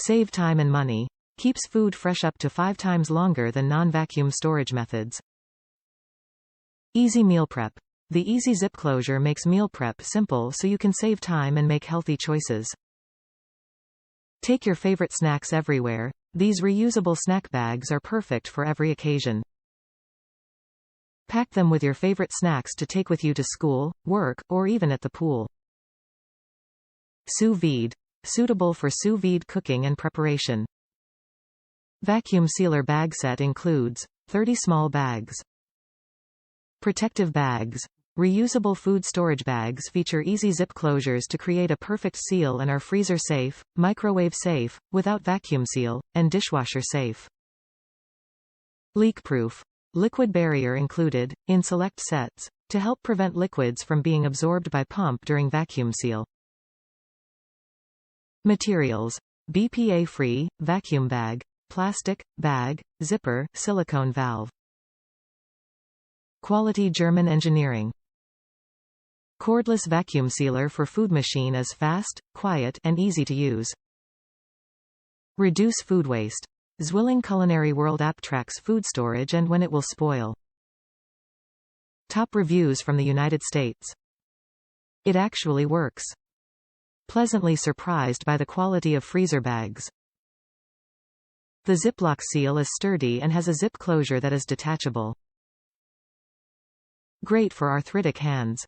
Save time and money. Keeps food fresh up to 5 times longer than non-vacuum storage methods. Easy meal prep. The easy zip closure makes meal prep simple so you can save time and make healthy choices. Take your favorite snacks everywhere. These reusable snack bags are perfect for every occasion. Pack them with your favorite snacks to take with you to school, work, or even at the pool. Sous vide. Suitable for sous vide cooking and preparation. Vacuum sealer bag set includes 30 small bags. Protective bags. Reusable food storage bags feature easy zip closures to create a perfect seal and are freezer safe, microwave safe, without vacuum seal, and dishwasher safe. Leak proof. Liquid barrier included, in select sets, to help prevent liquids from being absorbed by pump during vacuum seal. Materials. BPA-free, vacuum bag, plastic, bag, zipper, silicone valve. Quality German engineering. Cordless vacuum sealer for food machine is fast, quiet, and easy to use. Reduce food waste. ZWILLING Culinary World app tracks food storage and when it will spoil. Top reviews from the United States. It actually works. Pleasantly surprised by the quality of freezer bags. The Ziploc seal is sturdy and has a zip closure that is detachable. Great for arthritic hands.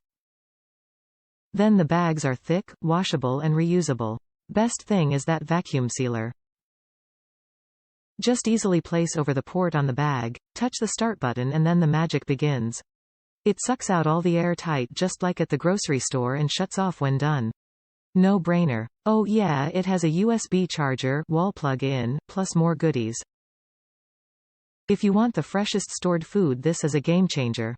Then the bags are thick, washable and reusable. Best thing is that vacuum sealer. Just easily place over the port on the bag, touch the start button and then the magic begins. It sucks out all the air tight just like at the grocery store and shuts off when done. No brainer. Oh yeah, it has a USB charger, wall plug-in, plus more goodies. If you want the freshest stored food, this is a game changer.